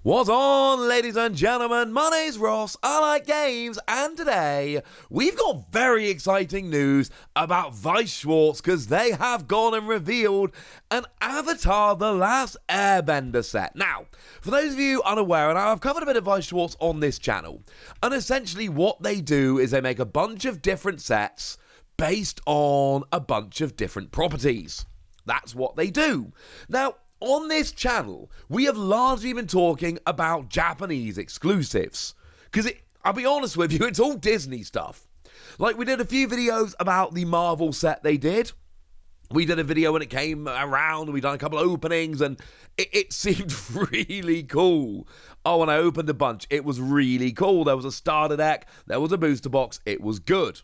What's on, ladies and gentlemen? My name's Ross, I like games, and today we've got very exciting news about Weiss Schwarz because they have gone and revealed an Avatar The Last Airbender set. Now, for those of you unaware, and I've covered a bit of Weiss Schwarz on this channel, and essentially what they do is they make a bunch of different sets based on a bunch of different properties. That's what they do. Now, on this channel, we have largely been talking about Japanese exclusives. Because, I'll be honest with you, it's all Disney stuff. Like, we did a few videos about the Marvel set they did. We did a video when it came around, and we done a couple of openings, and it seemed really cool. Oh, and I opened a bunch. It was really cool. There was a starter deck. There was a booster box. It was good.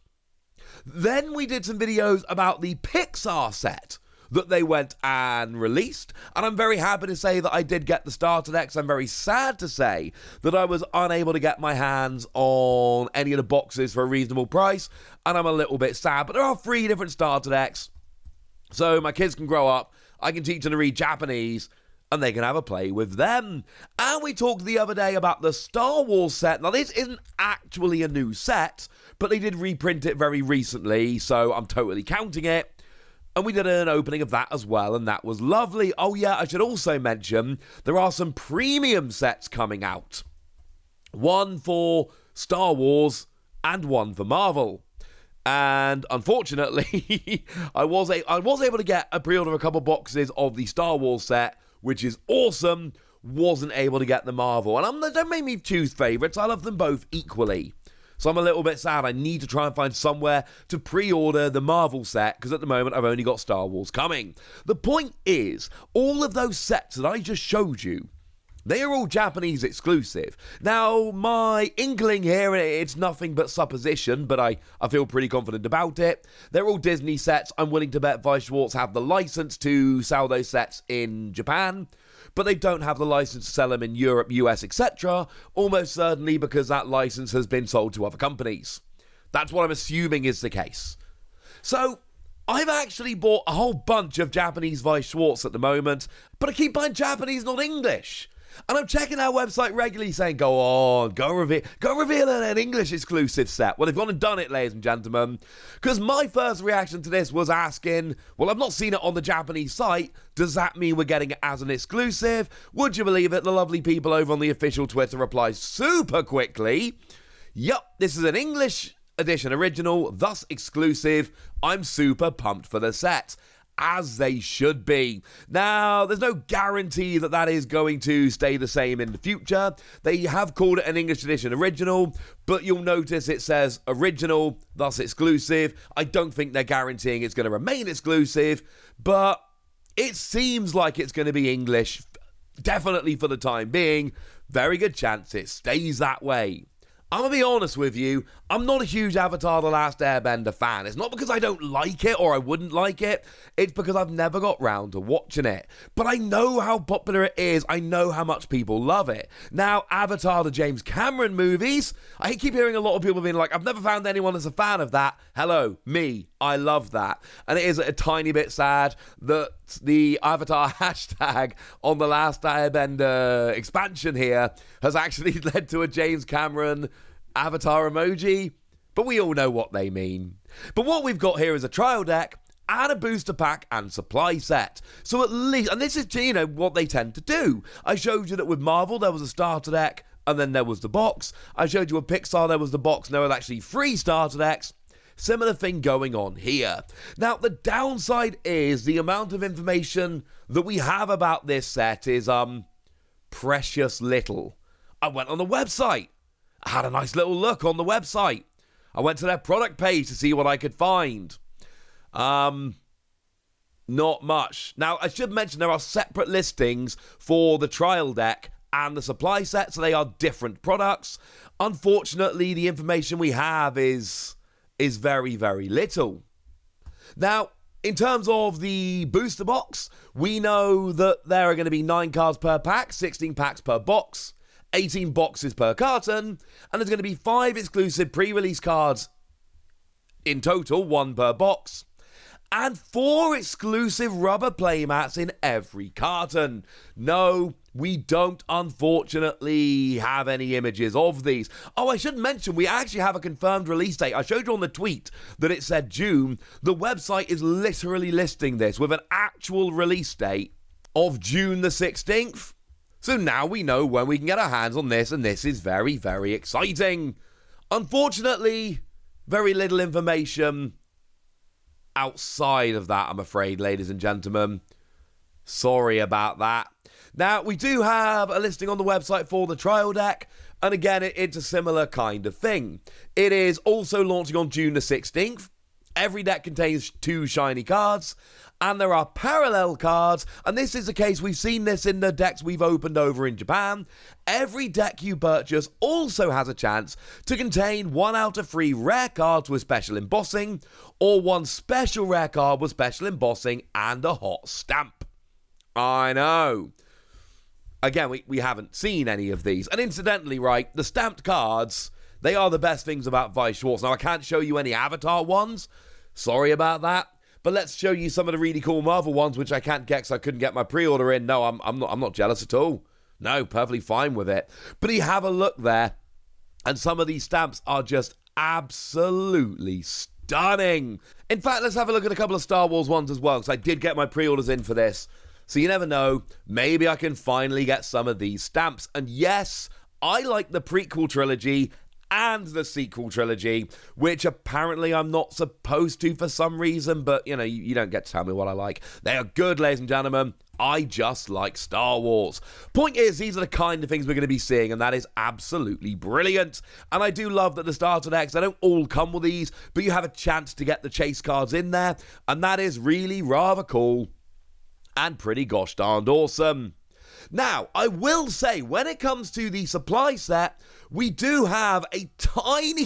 Then we did some videos about the Pixar set that they went and released, and I'm very happy to say that I did get the starter decks. I'm very sad to say that I was unable to get my hands on any of the boxes for a reasonable price, and I'm a little bit sad, but there are 3 different starter decks, so my kids can grow up, I can teach them to read Japanese, and they can have a play with them. And we talked the other day about the Star Wars set. Now, this isn't actually a new set, but they did reprint it very recently, so I'm totally counting it. And we did an opening of that as well, and that was lovely. Oh yeah, I should also mention, there are some premium sets coming out. One for Star Wars, and one for Marvel. And unfortunately, I was able to get a pre-order of a couple boxes of the Star Wars set, which is awesome. Wasn't able to get the Marvel. And don't make me choose favourites, I love them both equally. So I'm a little bit sad. I need to try and find somewhere to pre-order the Marvel set, because at the moment I've only got Star Wars coming. The point is, all of those sets that I just showed you, they are all Japanese exclusive. Now, my inkling here, it's nothing but supposition, but I feel pretty confident about it. They're all Disney sets. I'm willing to bet Weiss Schwarz have the license to sell those sets in Japan, but they don't have the license to sell them in Europe, US, etc., almost certainly because that license has been sold to other companies. That's what I'm assuming is the case. So, I've actually bought a whole bunch of Japanese Weiss Schwarz at the moment, but I keep buying Japanese, not English. And I'm checking our website regularly saying, go on, go reveal an English exclusive set. Well, they've gone and done it, ladies and gentlemen. Because my first reaction to this was asking, well, I've not seen it on the Japanese site. Does that mean we're getting it as an exclusive? Would you believe it? The lovely people over on the official Twitter replied super quickly. Yup, this is an English edition original, thus exclusive. I'm super pumped for the set. As they should be. Now, there's no guarantee that that is going to stay the same in the future. They have called it an English edition original, but you'll notice it says original, thus exclusive. I don't think they're guaranteeing it's going to remain exclusive, but it seems like it's going to be English, definitely for the time being. Very good chance it stays that way. I'm going to be honest with you, I'm not a huge Avatar The Last Airbender fan. It's not because I don't like it or I wouldn't like it. It's because I've never got round to watching it. But I know how popular it is. I know how much people love it. Now, Avatar, the James Cameron movies, I keep hearing a lot of people being like, I've never found anyone that's a fan of that. Hello, me. I love that. And it is a tiny bit sad that the Avatar hashtag on The Last Airbender expansion here has actually led to a James Cameron Avatar emoji, but we all know what they mean. But what we've got here is a trial deck and a booster pack and supply set. So at least, and this is, what they tend to do. I showed you that with Marvel there was a starter deck and then there was the box. I showed you with Pixar there was the box and there were actually 3 starter decks. Similar thing going on here. Now, the downside is the amount of information that we have about this set is, precious little. I went on the website. I had a nice little look on the website. I went to their product page to see what I could find. Not much. Now, I should mention there are separate listings for the trial deck and the supply set, so they are different products. Unfortunately, the information we have is very, very little. Now, in terms of the booster box, we know that there are going to be 9 cards per pack, 16 packs per box, 18 boxes per carton, and there's going to be 5 exclusive pre-release cards in total, 1 per box. and 4 exclusive rubber playmats in every carton. No, we don't unfortunately have any images of these. Oh, I should mention, we actually have a confirmed release date. I showed you on the tweet that it said June. The website is literally listing this with an actual release date of June the 16th. So now we know when we can get our hands on this, and this is very, very exciting. Unfortunately, very little information outside of that, I'm afraid, ladies and gentlemen. Sorry about that. Now, we do have a listing on the website for the trial deck, and again, it's a similar kind of thing. It is also launching on June the 16th. Every deck contains 2 shiny cards, and there are parallel cards, and this is the case, we've seen this in the decks we've opened over in Japan. Every deck you purchase also has a chance to contain 1 out of 3 rare cards with special embossing, or 1 special rare card with special embossing and a hot stamp. I know. Again, we haven't seen any of these. And incidentally, right, the stamped cards, they are the best things about Weiss Schwarz. Now, I can't show you any Avatar ones. Sorry about that. But let's show you some of the really cool Marvel ones, which I can't get because I couldn't get my pre-order in. No, I'm not jealous at all. No, perfectly fine with it. But you have a look there, and some of these stamps are just absolutely stunning. In fact, let's have a look at a couple of Star Wars ones as well, because I did get my pre-orders in for this. So you never know, maybe I can finally get some of these stamps. And yes, I like the prequel trilogy and the sequel trilogy, which apparently I'm not supposed to for some reason, but you know, you don't get to tell me what I like. They are good, ladies and gentlemen. I just like Star Wars. Point is, these are the kind of things we're going to be seeing, and that is absolutely brilliant. And I do love that the starter decks, they don't all come with these, but you have a chance to get the chase cards in there, and that is really rather cool and pretty gosh darned awesome. Now, I will say, when it comes to the supply set, we do have a tiny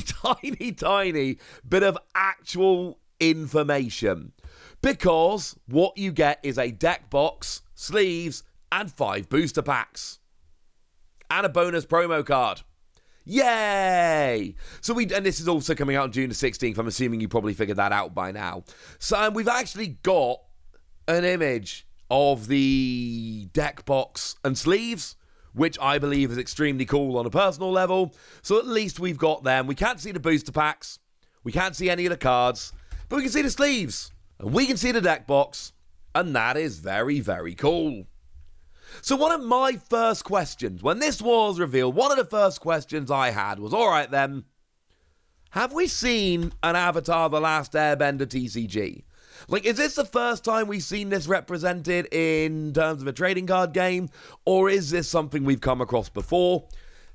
bit of actual information. Because what you get is a deck box, sleeves, and 5 booster packs. And a bonus promo card. Yay! And this is also coming out on June the 16th. I'm assuming you probably figured that out by now. So we've actually got an image of the deck box and sleeves, which I believe is extremely cool on a personal level. So at least we've got them. We can't see the booster packs. We can't see any of the cards. But we can see the sleeves. And we can see the deck box. And that is very, very cool. So one of my first questions, when this was revealed, one of the first questions I had was, alright then, have we seen an Avatar The Last Airbender TCG? Like, is this the first time we've seen this represented in terms of a trading card game? Or is this something we've come across before?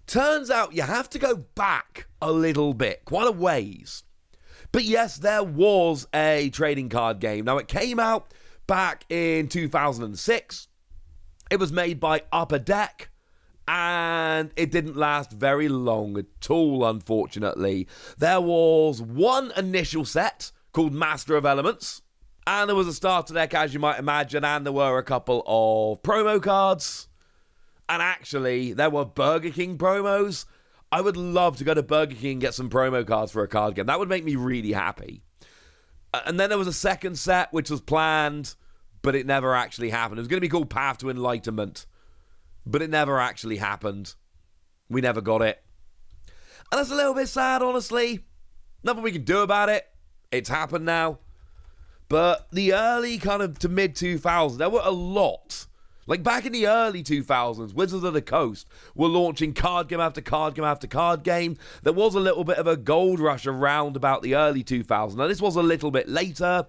Turns out you have to go back a little bit, quite a ways. But yes, there was a trading card game. Now, it came out back in 2006. It was made by Upper Deck. And it didn't last very long at all, unfortunately. There was one initial set called Master of Elements. And there was a starter deck, as you might imagine, and there were a couple of promo cards. And actually, there were Burger King promos. I would love to go to Burger King and get some promo cards for a card game. That would make me really happy. And then there was a second set, which was planned, but it never actually happened. It was going to be called Path to Enlightenment, but it never actually happened. We never got it. And that's a little bit sad, honestly. Nothing we can do about it. It's happened now. But the early kind of to mid-2000s, there were a lot. Like back in the early 2000s, Wizards of the Coast were launching card game after card game after card game. There was a little bit of a gold rush around about the early 2000s. Now, this was a little bit later,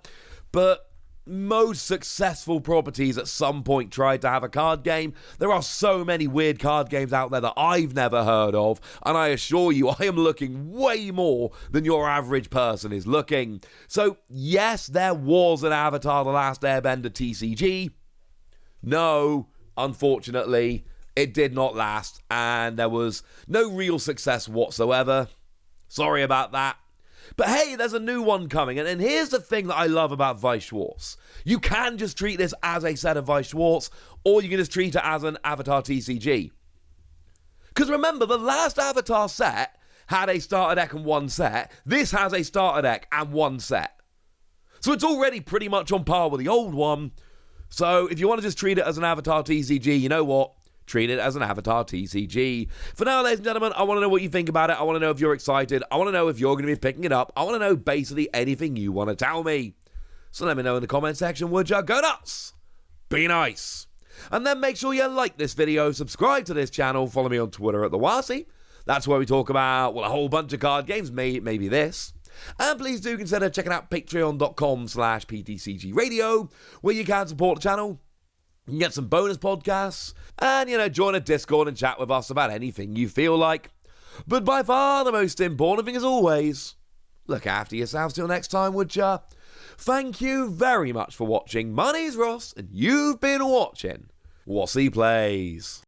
but most successful properties at some point tried to have a card game. There are so many weird card games out there that I've never heard of, and I assure you, I am looking way more than your average person is looking. So, yes, there was an Avatar The Last Airbender TCG. No, unfortunately, it did not last, and there was no real success whatsoever. Sorry about that. But hey, there's a new one coming, and here's the thing that I love about Weiss Schwarz. You can just treat this as a set of Weiss Schwarz, or you can just treat it as an Avatar TCG. Because remember, the last Avatar set had a starter deck and one set. This has a starter deck and one set. So it's already pretty much on par with the old one. So if you want to just treat it as an Avatar TCG, you know what? Treat it as an Avatar TCG. For now, ladies and gentlemen, I want to know what you think about it. I want to know if you're excited. I want to know if you're going to be picking it up. I want to know basically anything you want to tell me. So let me know in the comment section, would ya? Go nuts! Be nice! And then make sure you like this video, subscribe to this channel, follow me on Twitter at the Wassy. That's where we talk about, well, a whole bunch of card games, maybe this. And please do consider checking out patreon.com/PTCG Radio, where you can support the channel. You can get some bonus podcasts, and, join a Discord and chat with us about anything you feel like. But by far the most important thing, as always, look after yourselves till next time, would ya? Thank you very much for watching. My name's Ross, and you've been watching Wassy Plays.